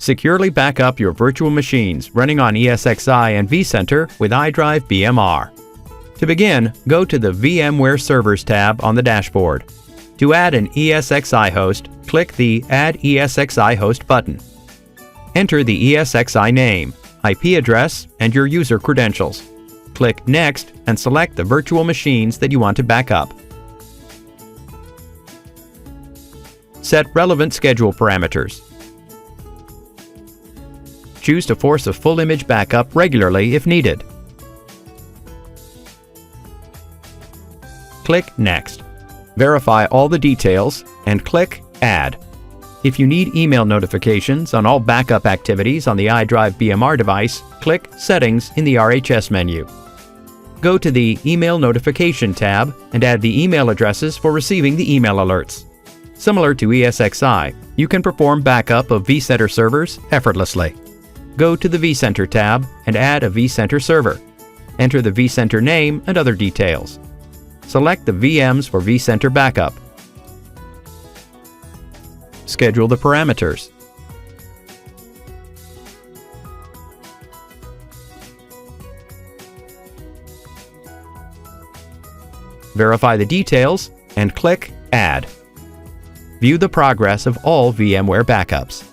Securely back up your virtual machines running on ESXi and vCenter with IDrive BMR. To begin, go to the VMware Servers tab on the dashboard. To add an ESXi host, click the Add ESXi Host button. Enter the ESXi name, IP address, and your user credentials. Click Next and select the virtual machines that you want to back up. Set relevant schedule parameters. Choose to force a full image backup regularly if needed. Click Next. Verify all the details and click Add. If you need email notifications on all backup activities on the IDrive BMR device, click Settings in the RHS menu. Go to the Email Notification tab and add the email addresses for receiving the email alerts. Similar to ESXi, you can perform backup of vCenter servers effortlessly. Go to the vCenter tab and add a vCenter server. Enter the vCenter name and other details. Select the VMs for vCenter backup. Schedule the parameters. Verify the details and click Add. View the progress of all VMware backups.